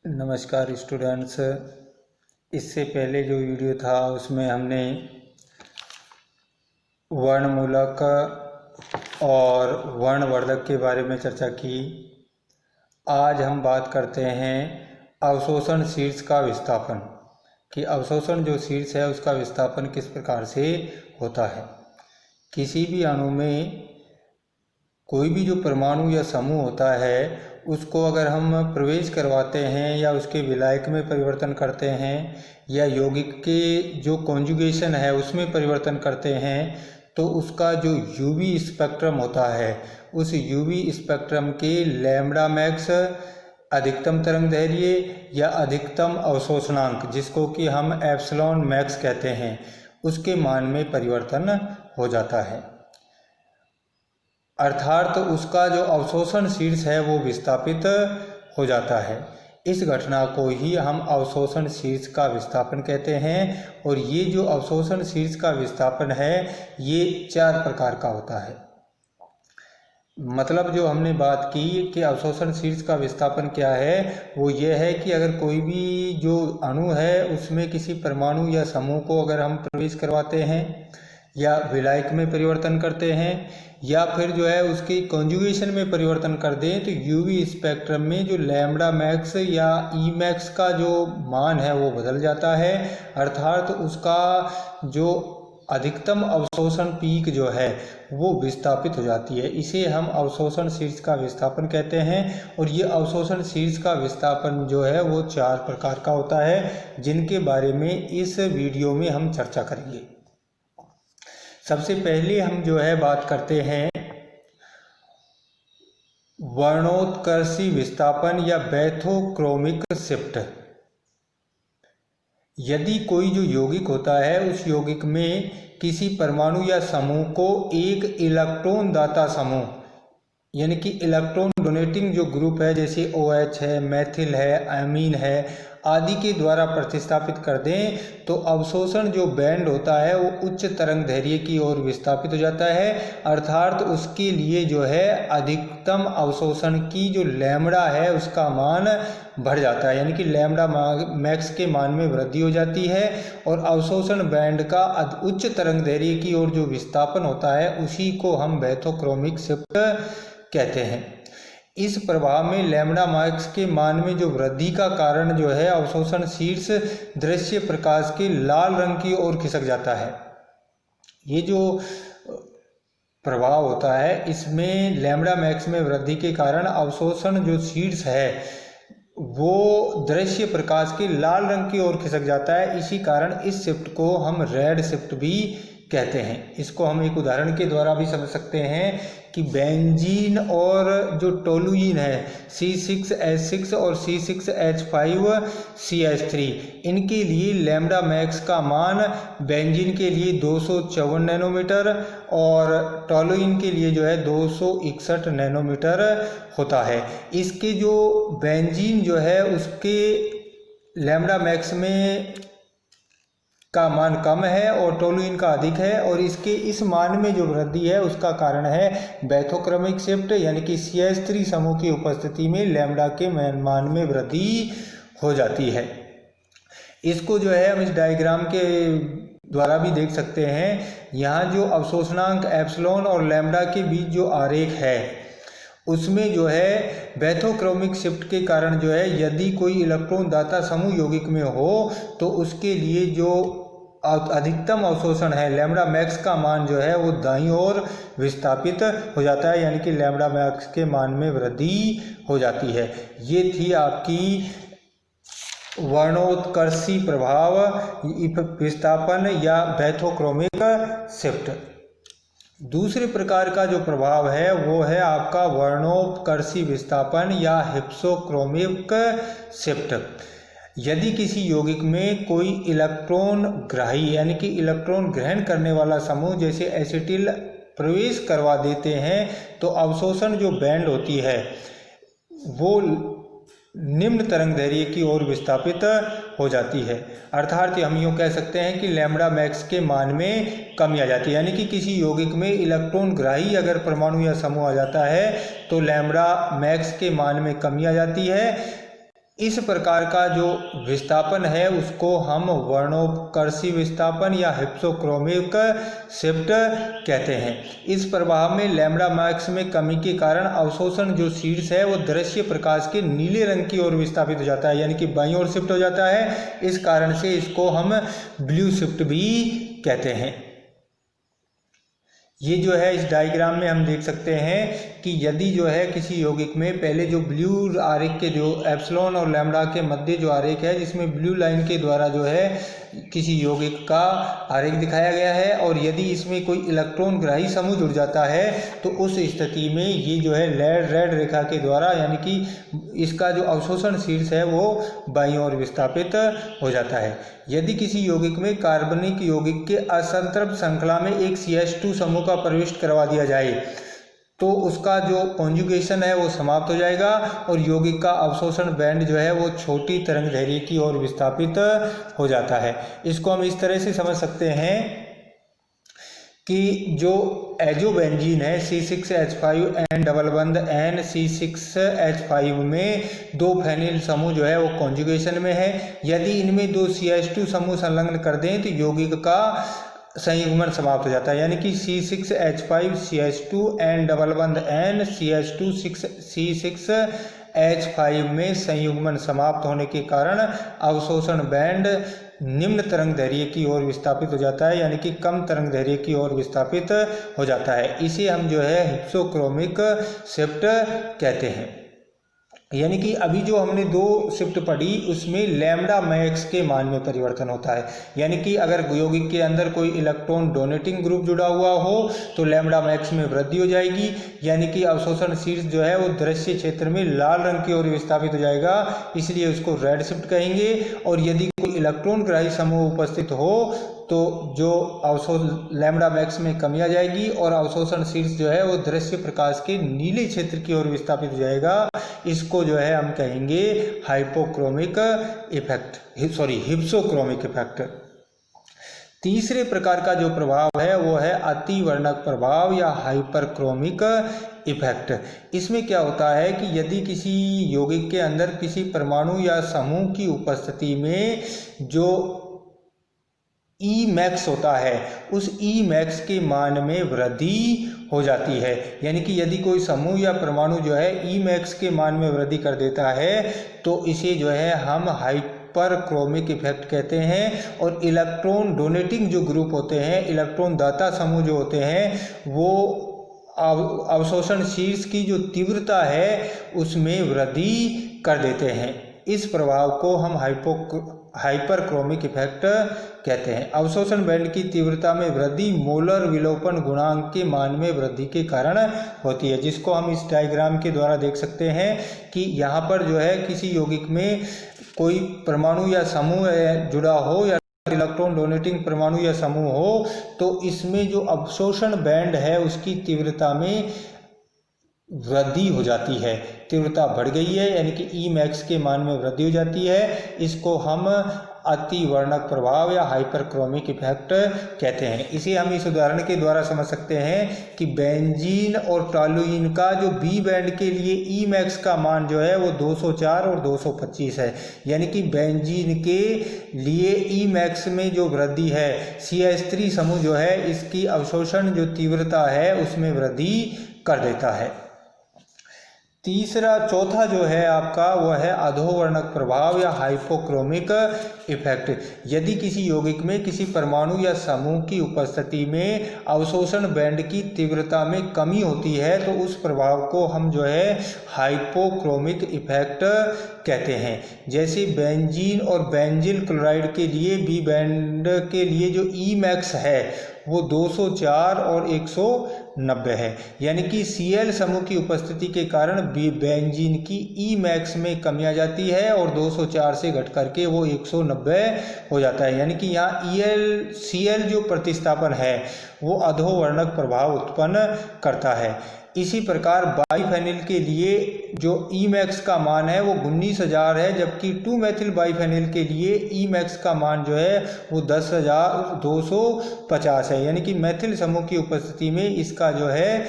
नमस्कार स्टूडेंट्स। इससे पहले जो वीडियो था उसमें हमने वर्णमूलक और वर्णवर्धक के बारे में चर्चा की। आज हम बात करते हैं अवशोषण शीर्ष का विस्थापन, कि अवशोषण जो शीर्ष है उसका विस्थापन किस प्रकार से होता है। किसी भी अणु में कोई भी जो परमाणु या समूह होता है उसको अगर हम प्रवेश करवाते हैं या उसके विलायक में परिवर्तन करते हैं या यौगिक के जो कॉन्जुगेशन है उसमें परिवर्तन करते हैं तो उसका जो यूवी स्पेक्ट्रम होता है उस यूवी स्पेक्ट्रम के लैम्ब्डा मैक्स अधिकतम तरंगदैर्घ्य या अधिकतम अवशोषणांक, जिसको कि हम एप्सिलॉन मैक्स कहते हैं, उसके मान में परिवर्तन हो जाता है। अर्थात उसका जो अवशोषण शीर्ष है वो विस्थापित हो जाता है। इस घटना को ही हम अवशोषण शीर्ष का विस्थापन कहते हैं। और ये जो अवशोषण शीर्ष का विस्थापन है ये 4 प्रकार का होता है। मतलब जो हमने बात की कि अवशोषण शीर्ष का विस्थापन क्या है, वो ये है कि अगर कोई भी जो अणु है उसमें किसी परमाणु या समूह को अगर हम प्रवेश करवाते हैं या विलायक में परिवर्तन करते हैं या फिर जो है उसकी कॉन्जुगेशन में परिवर्तन कर दें तो यूवी स्पेक्ट्रम में जो लैम्ब्डा मैक्स या ई मैक्स का जो मान है वो बदल जाता है। अर्थात उसका जो अधिकतम अवशोषण पीक जो है वो विस्थापित हो जाती है। इसे हम अवशोषण शीर्ष का विस्थापन कहते हैं। और ये अवशोषण शीर्ष का विस्थापन जो है वो 4 प्रकार का होता है, जिनके बारे में इस वीडियो में हम चर्चा करेंगे। सबसे पहले हम जो है बात करते हैं वर्णोत्कर्षी विस्थापन या बैथोक्रोमिक शिफ्ट। यदि कोई जो यौगिक होता है उस यौगिक में किसी परमाणु या समूह को एक इलेक्ट्रॉन दाता समूह यानी कि इलेक्ट्रॉन डोनेटिंग जो ग्रुप है जैसे OH है, मैथिल है, अमीन है आदि के द्वारा प्रतिस्थापित कर दें तो अवशोषण जो बैंड होता है वो उच्च तरंगदैर्घ्य की ओर विस्थापित हो जाता है। अर्थात उसके लिए जो है अधिकतम अवशोषण की जो लैम्ब्डा है उसका मान बढ़ जाता है, यानी कि लैम्ब्डा मैक्स के मान में वृद्धि हो जाती है। और अवशोषण बैंड का उच्च तरंगदैर्घ्य की ओर जो विस्थापन होता है उसी को हम बैथोक्रोमिक शिफ्ट कहते हैं। इस प्रभाव में लैम्ब्डा मैक्स के मान में जो वृद्धि का कारण जो है अवशोषण शीर्ष दृश्य प्रकाश के लाल रंग की ओर खिसक जाता है। ये जो प्रभाव होता है इसमें लैम्ब्डा मैक्स में वृद्धि के कारण अवशोषण जो शीर्ष है वो दृश्य प्रकाश के लाल रंग की ओर खिसक जाता है। इसी कारण इस शिफ्ट को हम रेड शिफ्ट भी कहते हैं। इसको हम एक उदाहरण के द्वारा भी समझ सकते हैं कि बेंजीन और जो टोलुइन है C6H6 और C6H5CH3 इनके लिए लैम्ब्डा मैक्स का मान बेंजीन के लिए 254 नैनोमीटर और टोलुइन के लिए जो है 261 नैनोमीटर होता है। इसके जो बेंजीन जो है उसके लैम्ब्डा मैक्स में का मान कम है और टोलुइन का अधिक है और इसके इस मान में जो वृद्धि है उसका कारण है बैथोक्रोमिक शिफ्ट, यानी कि CH3 समूह की उपस्थिति में लैम्ब्डा के मान में वृद्धि हो जाती है। इसको जो है हम इस डायग्राम के द्वारा भी देख सकते हैं। यहाँ जो अवशोषणांक एप्सिलॉन और लैम्ब्डा के बीच जो आरेख है उसमें जो है बैथोक्रोमिक शिफ्ट के कारण जो है यदि कोई इलेक्ट्रॉन दाता समूह यौगिक में हो तो उसके लिए जो अधिकतम अवशोषण है लैम्ब्डा मैक्स का मान जो है वो दाईं ओर विस्थापित हो जाता है, यानी कि लैम्ब्डा मैक्स के मान में वृद्धि हो जाती है। ये थी आपकी वर्णोत्कर्षी प्रभाव विस्थापन या बैथोक्रोमिक शिफ्ट। दूसरे प्रकार का जो प्रभाव है वो है आपका वर्णोत्कर्षी विस्थापन या हिप्सोक्रोमिक शिफ्ट। यदि किसी यौगिक में कोई इलेक्ट्रॉन ग्राही यानी कि इलेक्ट्रॉन ग्रहण करने वाला समूह जैसे एसिटिल प्रवेश करवा देते हैं तो अवशोषण जो बैंड होती है वो निम्न तरंगदैर्घ्य की ओर विस्थापित हो जाती है। अर्थात हम यूँ कह सकते हैं कि लैम्ब्डा मैक्स के मान में कमी आ जाती है, यानी कि किसी यौगिक में इलेक्ट्रॉन ग्राही अगर परमाणु या समूह आ जाता है तो लैम्ब्डा मैक्स के मान में कमी आ जाती है। इस प्रकार का जो विस्थापन है उसको हम वर्णोत्कर्षी विस्थापन या हिप्सोक्रोमिक शिफ्ट कहते हैं। इस प्रभाव में लैम्ब्डा मैक्स में कमी के कारण अवशोषण जो शीर्ष है वो दृश्य प्रकाश के नीले रंग की ओर विस्थापित हो जाता है, यानी कि बाईं ओर शिफ्ट हो जाता है। इस कारण से इसको हम ब्लू शिफ्ट भी कहते हैं। ये जो है इस डायग्राम में हम देख सकते हैं कि यदि जो है किसी यौगिक में पहले जो ब्लू आरेख के जो एप्सिलॉन और लैम्ब्डा के मध्य जो आरेख है जिसमें ब्लू लाइन के द्वारा जो है किसी यौगिक का आरेख दिखाया गया है, और यदि इसमें कोई इलेक्ट्रॉन ग्राही समूह जुड़ जाता है तो उस स्थिति में ये जो है रेड रेखा के द्वारा, यानी कि इसका जो अवशोषण शीर्ष है वो बाईं ओर विस्थापित हो जाता है। यदि किसी यौगिक में कार्बनिक यौगिक के असंतृप्त श्रृंखला में एक CH2 समूह का प्रविष्ट करवा दिया जाए तो उसका जो कॉन्जुगेशन है वो समाप्त हो जाएगा और यौगिक का अवशोषण बैंड जो है वो छोटी तरंगदैर्घ्य की ओर विस्थापित हो जाता है। इसको हम इस तरह से समझ सकते हैं कि जो एजोबेंजीन है C6H5 डबल बंद NC6H5 में दो फेनिल समूह जो है वो कॉन्जुगेशन में है। यदि इनमें दो CH2 समूह संलग्न कर दें तो यौगिक का संयुग्मन समाप्त हो जाता है, यानी कि C6H5 CH2 डबल बंद NCH2 C6H5 में संयुग्मन समाप्त होने के कारण अवशोषण बैंड निम्न तरंगदैर्घ्य की ओर विस्थापित हो जाता है, यानी कि कम तरंगदैर्घ्य की ओर विस्थापित हो जाता है। इसे हम जो है हिप्सोक्रोमिक शिफ्ट कहते हैं। यानी कि अभी जो हमने दो शिफ्ट पढ़ी उसमें लैम्ब्डा मैक्स के मान में परिवर्तन होता है, यानी कि अगर यौगिक के अंदर कोई इलेक्ट्रॉन डोनेटिंग ग्रुप जुड़ा हुआ हो तो लैम्ब्डा मैक्स में वृद्धि हो जाएगी, यानी कि अवशोषण शीर्ष जो है वो दृश्य क्षेत्र में लाल रंग की ओर विस्थापित हो जाएगा, इसलिए उसको रेड शिफ्ट कहेंगे। और यदि कोई इलेक्ट्रॉन ग्राही समूह उपस्थित हो तो जो लैम्ब्डा मैक्स में कमी आ जाएगी और अवशोषण शीर्ष जो है वो दृश्य प्रकाश के नीले क्षेत्र की ओर विस्थापित हो जाएगा। इसको जो है हम कहेंगे हाइपोक्रोमिक इफेक्ट, हिप्सोक्रोमिक इफेक्ट। तीसरे प्रकार का जो प्रभाव है वो है अतिवर्णक प्रभाव या हाइपरक्रोमिक इफेक्ट। इसमें क्या होता है कि यदि किसी यौगिक के अंदर किसी परमाणु या समूह की उपस्थिति में जो Emax होता है उस Emax के मान में वृद्धि हो जाती है, यानी कि यदि कोई समूह या परमाणु जो है Emax के मान में वृद्धि कर देता है तो इसे जो है हम हाइपरक्रोमिक इफेक्ट कहते हैं। और इलेक्ट्रॉन डोनेटिंग जो ग्रुप होते हैं, इलेक्ट्रॉन दाता समूह जो होते हैं, वो अवशोषण शीर्ष की जो तीव्रता है उसमें वृद्धि कर देते हैं। इस प्रभाव को हम हाइपरक्रोमिक इफेक्ट कहते हैं। अवशोषण बैंड की तीव्रता में वृद्धि मोलर विलोपन गुणांक के मान में वृद्धि के कारण होती है, जिसको हम इस डायग्राम के द्वारा देख सकते हैं कि यहाँ पर जो है किसी यौगिक में कोई परमाणु या समूह जुड़ा हो या इलेक्ट्रॉन डोनेटिंग परमाणु या समूह हो तो इसमें जो अवशोषण बैंड है उसकी तीव्रता में वृद्धि हो जाती है, तीव्रता बढ़ गई है, यानी कि Emax के मान में वृद्धि हो जाती है। इसको हम अतिवर्णक प्रभाव या हाइपरक्रोमिक इफेक्ट कहते हैं। इसे हम इस उदाहरण के द्वारा समझ सकते हैं कि बेंजीन और टॉलुइन का जो B बैंड के लिए Emax का मान जो है वो 204 और 225 है, यानी कि बेंजीन के लिए Emax में जो वृद्धि है CH3 समूह जो है इसकी अवशोषण जो तीव्रता है उसमें वृद्धि कर देता है। चौथा जो है आपका वह है अधोवर्णक प्रभाव या हाइपोक्रोमिक इफेक्ट। यदि किसी यौगिक में किसी परमाणु या समूह की उपस्थिति में अवशोषण बैंड की तीव्रता में कमी होती है तो उस प्रभाव को हम जो है हाइपोक्रोमिक इफेक्ट कहते हैं। जैसे बेंजीन और बेंजिल क्लोराइड के लिए B बैंड के लिए जो Emax है वो 204 और 190 है, यानी कि Cl समूह की उपस्थिति के कारण बेंजीन की Emax में कमी आ जाती है और 204 से घट करके वो 190 हो जाता है, यानी कि यहाँ Cl जो प्रतिस्थापन है वो अधोवर्णक प्रभाव उत्पन्न करता है। इसी प्रकार बाईफेनिल के लिए जो Emax का मान है वो 19,000 है, जबकि 2-मेथिल बाईफेनिल के लिए Emax का मान जो है वो 10,250 है, यानी कि मेथिल समूह की उपस्थिति में इसका जो है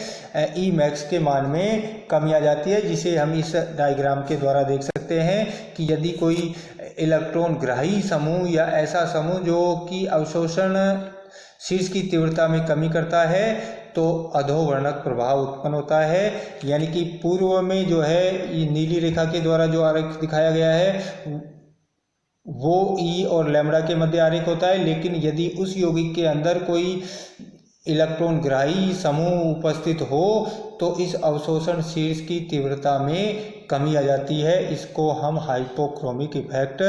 Emax के मान में कमी आ जाती है, जिसे हम इस डायग्राम के द्वारा देख सकते हैं। सकते हैं कि यदि कोई इलेक्ट्रॉन ग्राही समूह या ऐसा समूह जो कि अवशोषण शीर्ष की तीव्रता में कमी करता है तो अधोवर्णक प्रभाव उत्पन्न होता है। यानी कि पूर्व में जो है ये नीली रेखा के द्वारा जो आरेख दिखाया गया है वो ई और लैम्ब्डा के मध्य आरेख होता है, लेकिन यदि उस यौगिक के अंदर कोई इलेक्ट्रॉन ग्राही समूह उपस्थित हो तो इस अवशोषण शीर्ष की तीव्रता में कमी आ जाती है। इसको हम हाइपोक्रोमिक इफेक्ट